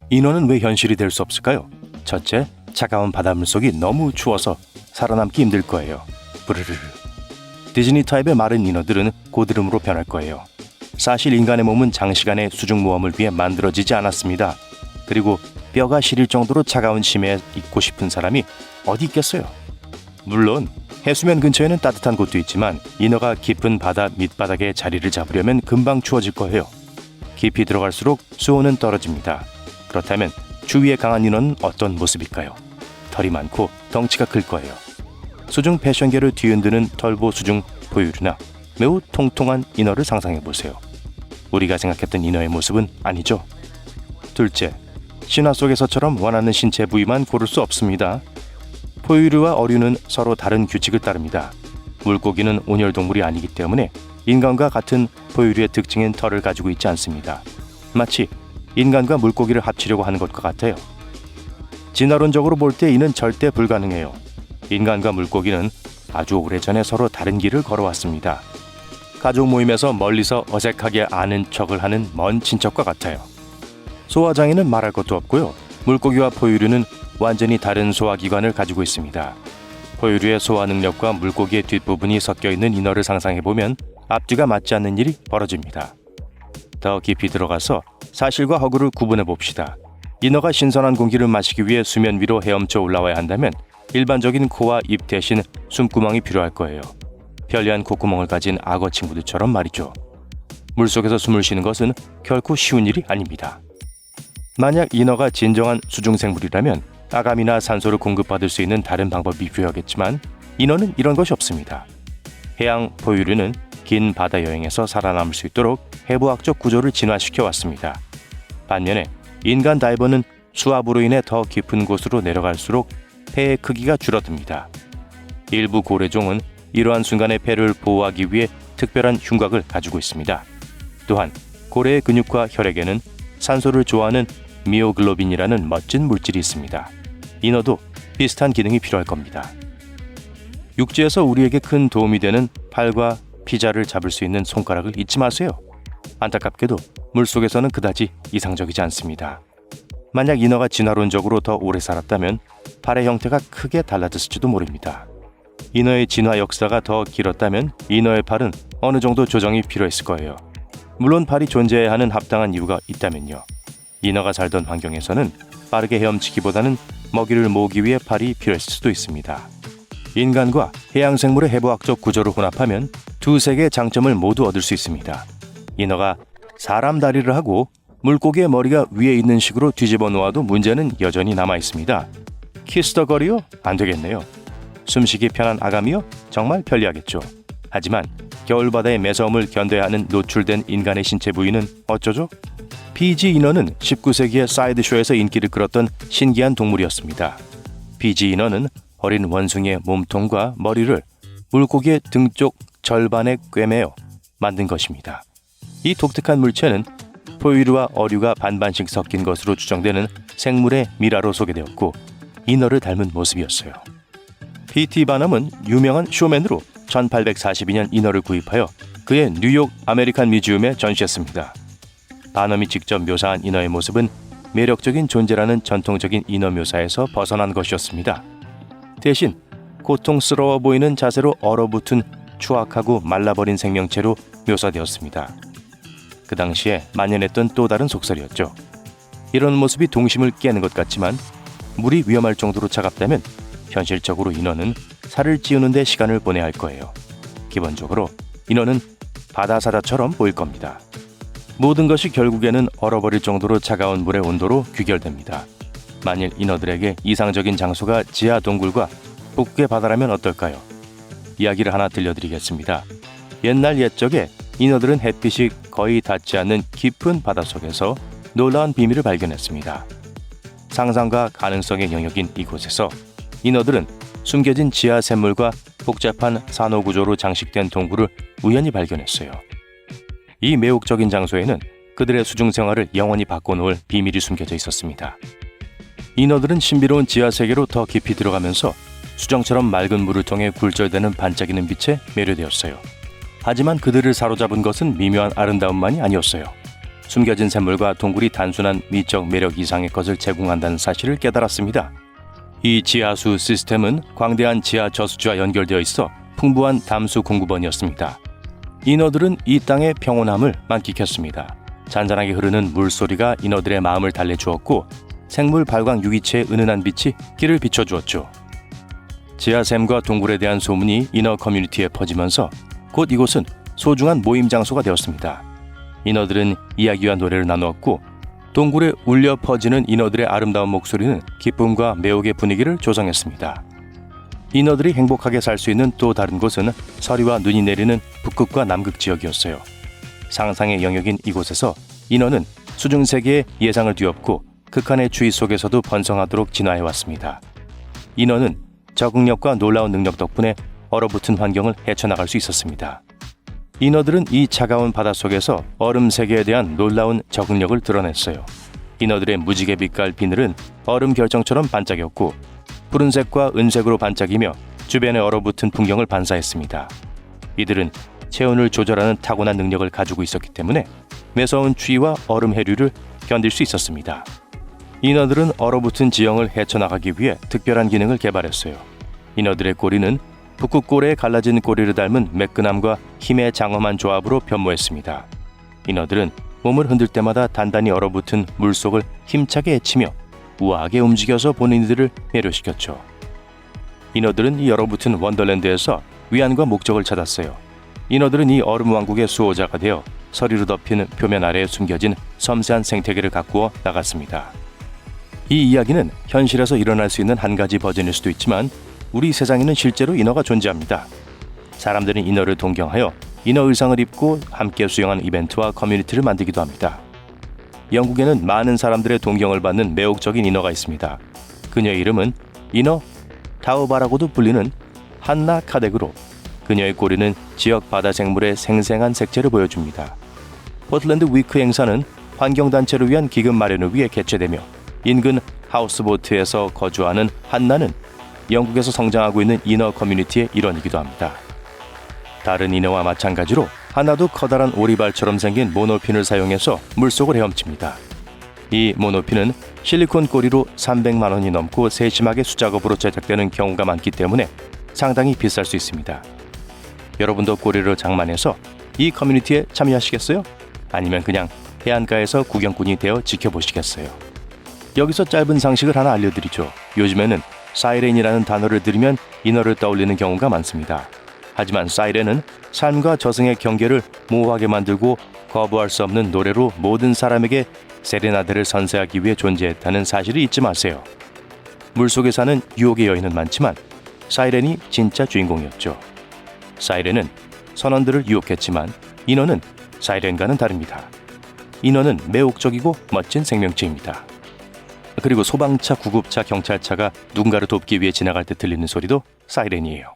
인어는 왜 현실이 될 수 없을까요? 첫째, 차가운 바닷물 속이 너무 추워서 살아남기 힘들 거예요. 부르르르. 디즈니 타입의 마른 인어들은 고드름으로 변할 거예요. 사실 인간의 몸은 장시간의 수중 모험을 위해 만들어지지 않았습니다. 그리고 뼈가 시릴 정도로 차가운 심해에 있고 싶은 사람이 어디 있겠어요? 물론 해수면 근처에는 따뜻한 곳도 있지만 인어가 깊은 바다 밑바닥에 자리를 잡으려면 금방 추워질 거예요. 깊이 들어갈수록 수온은 떨어집니다. 그렇다면 주위에 강한 인어는 어떤 모습일까요? 털이 많고 덩치가 클 거예요. 수중 패션계를 뒤흔드는 털보 수중 포유류나 매우 통통한 인어를 상상해보세요. 우리가 생각했던 인어의 모습은 아니죠. 둘째, 신화 속에서처럼 원하는 신체 부위만 고를 수 없습니다. 포유류와 어류는 서로 다른 규칙을 따릅니다. 물고기는 온혈동물이 아니기 때문에 인간과 같은 포유류의 특징인 털을 가지고 있지 않습니다. 마치 인간과 물고기를 합치려고 하는 것과 같아요. 진화론적으로 볼 때 이는 절대 불가능해요. 인간과 물고기는 아주 오래전에 서로 다른 길을 걸어왔습니다. 가족 모임에서 멀리서 어색하게 아는 척을 하는 먼 친척과 같아요. 소화장애는 말할 것도 없고요. 물고기와 포유류는 완전히 다른 소화기관을 가지고 있습니다. 포유류의 소화 능력과 물고기의 뒷부분이 섞여 있는 인어를 상상해보면 앞뒤가 맞지 않는 일이 벌어집니다. 더 깊이 들어가서 사실과 허구를 구분해 봅시다. 인어가 신선한 공기를 마시기 위해 수면 위로 헤엄쳐 올라와야 한다면 일반적인 코와 입 대신 숨구멍이 필요할 거예요. 편리한 콧구멍을 가진 악어 친구들처럼 말이죠. 물속에서 숨을 쉬는 것은 결코 쉬운 일이 아닙니다. 만약 인어가 진정한 수중생물이라면 아감이나 산소를 공급받을 수 있는 다른 방법이 필요하겠지만 인어는 이런 것이 없습니다. 해양 포유류는 긴 바다 여행에서 살아남을 수 있도록 해부학적 구조를 진화시켜 왔습니다. 반면에 인간 다이버는 수압으로 인해 더 깊은 곳으로 내려갈수록 폐의 크기가 줄어듭니다. 일부 고래종은 이러한 순간에 폐를 보호하기 위해 특별한 흉곽을 가지고 있습니다. 또한 고래의 근육과 혈액에는 산소를 좋아하는 미오글로빈이라는 멋진 물질이 있습니다. 인어도 비슷한 기능이 필요할 겁니다. 육지에서 우리에게 큰 도움이 되는 팔과 피자를 잡을 수 있는 손가락을 잊지 마세요. 안타깝게도 물속에서는 그다지 이상적이지 않습니다. 만약 인어가 진화론적으로 더 오래 살았다면 팔의 형태가 크게 달라졌을지도 모릅니다. 인어의 진화 역사가 더 길었다면 인어의 팔은 어느 정도 조정이 필요했을 거예요. 물론 팔이 존재해야 하는 합당한 이유가 있다면요. 인어가 살던 환경에서는 빠르게 헤엄치기보다는 먹이를 모으기 위해 팔이 필요했을 수도 있습니다. 인간과 해양생물의 해부학적 구조를 혼합하면 두세 개의 장점을 모두 얻을 수 있습니다. 인어가 사람 다리를 하고 물고기의 머리가 위에 있는 식으로 뒤집어 놓아도 문제는 여전히 남아 있습니다. 키스더거리요? 안 되겠네요. 숨쉬기 편한 아가미요? 정말 편리하겠죠. 하지만 겨울바다의 매서움을 견뎌야 하는 노출된 인간의 신체 부위는 어쩌죠? 피지 인어는 19세기의 사이드쇼에서 인기를 끌었던 신기한 동물이었습니다. 피지 인어는 어린 원숭이의 몸통과 머리를 물고기의 등 쪽 절반에 꿰매어 만든 것입니다. 이 독특한 물체는 포유류와 어류가 반반씩 섞인 것으로 추정되는 생물의 미라로 소개되었고 인어를 닮은 모습이었어요. P.T. 바넘은 유명한 쇼맨으로 1842년 인어를 구입하여 그의 뉴욕 아메리칸 뮤지엄에 전시했습니다. 바넘이 직접 묘사한 인어의 모습은 매력적인 존재라는 전통적인 인어 묘사에서 벗어난 것이었습니다. 대신 고통스러워 보이는 자세로 얼어붙은 추악하고 말라버린 생명체로 묘사되었습니다. 그 당시에 만연했던 또 다른 속설이었죠. 이런 모습이 동심을 깨는 것 같지만 물이 위험할 정도로 차갑다면 현실적으로 인어는 살을 찌우는 데 시간을 보내야 할 거예요. 기본적으로 인어는 바다사자처럼 보일 겁니다. 모든 것이 결국에는 얼어버릴 정도로 차가운 물의 온도로 귀결됩니다. 만일 인어들에게 이상적인 장소가 지하 동굴과 북극의 바다라면 어떨까요? 이야기를 하나 들려드리겠습니다. 옛날 옛적에 인어들은 햇빛이 거의 닿지 않는 깊은 바닷속에서 놀라운 비밀을 발견했습니다. 상상과 가능성의 영역인 이곳에서 인어들은 숨겨진 지하 샘물과 복잡한 산호구조로 장식된 동굴을 우연히 발견했어요. 이 매혹적인 장소에는 그들의 수중생활을 영원히 바꿔놓을 비밀이 숨겨져 있었습니다. 인어들은 신비로운 지하 세계로 더 깊이 들어가면서 수정처럼 맑은 물을 통해 굴절되는 반짝이는 빛에 매료되었어요. 하지만 그들을 사로잡은 것은 미묘한 아름다움만이 아니었어요. 숨겨진 샘물과 동굴이 단순한 미적 매력 이상의 것을 제공한다는 사실을 깨달았습니다. 이 지하수 시스템은 광대한 지하 저수지와 연결되어 있어 풍부한 담수 공급원이었습니다. 인어들은 이 땅의 평온함을 만끽했습니다. 잔잔하게 흐르는 물소리가 인어들의 마음을 달래주었고 생물 발광 유기체의 은은한 빛이 길을 비춰주었죠. 지하샘과 동굴에 대한 소문이 인어 커뮤니티에 퍼지면서 곧 이곳은 소중한 모임 장소가 되었습니다. 인어들은 이야기와 노래를 나누었고 동굴에 울려 퍼지는 인어들의 아름다운 목소리는 기쁨과 매혹의 분위기를 조성했습니다. 인어들이 행복하게 살 수 있는 또 다른 곳은 서리와 눈이 내리는 북극과 남극 지역이었어요. 상상의 영역인 이곳에서 인어는 수중세계의 예상을 뒤엎고 극한의 추위 속에서도 번성하도록 진화해왔습니다. 인어는 적응력과 놀라운 능력 덕분에 얼어붙은 환경을 헤쳐나갈 수 있었습니다. 인어들은 이 차가운 바닷속에서 얼음 세계에 대한 놀라운 적응력을 드러냈어요. 인어들의 무지개 빛깔 비늘은 얼음 결정처럼 반짝였고 푸른색과 은색으로 반짝이며 주변의 얼어붙은 풍경을 반사했습니다. 이들은 체온을 조절하는 타고난 능력을 가지고 있었기 때문에 매서운 추위와 얼음 해류를 견딜 수 있었습니다. 인어들은 얼어붙은 지형을 헤쳐나가기 위해 특별한 기능을 개발했어요. 인어들의 꼬리는 북극고래의 갈라진 꼬리를 닮은 매끈함과 힘의 장엄한 조합으로 변모했습니다. 인어들은 몸을 흔들 때마다 단단히 얼어붙은 물속을 힘차게 헤치며 우아하게 움직여서 본인들을 매료시켰죠. 인어들은 이 얼어붙은 원더랜드에서 위안과 목적을 찾았어요. 인어들은 이 얼음 왕국의 수호자가 되어 서리로 덮인 표면 아래에 숨겨진 섬세한 생태계를 가꾸어 나갔습니다. 이 이야기는 현실에서 일어날 수 있는 한 가지 버전일 수도 있지만 우리 세상에는 실제로 인어가 존재합니다. 사람들은 인어를 동경하여 인어 의상을 입고 함께 수영하는 이벤트와 커뮤니티를 만들기도 합니다. 영국에는 많은 사람들의 동경을 받는 매혹적인 인어가 있습니다. 그녀의 이름은 인어 타우바라고도 불리는 한나 카덱으로 그녀의 꼬리는 지역 바다 생물의 생생한 색채를 보여줍니다. 포틀랜드 위크 행사는 환경단체를 위한 기금 마련을 위해 개최되며 인근 하우스보트에서 거주하는 한나는 영국에서 성장하고 있는 인어 커뮤니티의 일원이기도 합니다. 다른 인어와 마찬가지로 하나도 커다란 오리발처럼 생긴 모노핀을 사용해서 물속을 헤엄칩니다. 이 모노핀은 실리콘 꼬리로 300만 원이 넘고 세심하게 수작업으로 제작되는 경우가 많기 때문에 상당히 비쌀 수 있습니다. 여러분도 꼬리를 장만해서 이 커뮤니티에 참여하시겠어요? 아니면 그냥 해안가에서 구경꾼이 되어 지켜보시겠어요? 여기서 짧은 상식을 하나 알려드리죠. 요즘에는 사이렌이라는 단어를 들으면 인어를 떠올리는 경우가 많습니다. 하지만 사이렌은 삶과 저승의 경계를 모호하게 만들고 거부할 수 없는 노래로 모든 사람에게 세레나데를 선사하기 위해 존재했다는 사실을 잊지 마세요. 물속에 사는 유혹의 여인은 많지만 사이렌이 진짜 주인공이었죠. 사이렌은 선원들을 유혹했지만 인어는 사이렌과는 다릅니다. 인어는 매혹적이고 멋진 생명체입니다. 그리고 소방차, 구급차, 경찰차가 누군가를 돕기 위해 지나갈 때 들리는 소리도 사이렌이에요.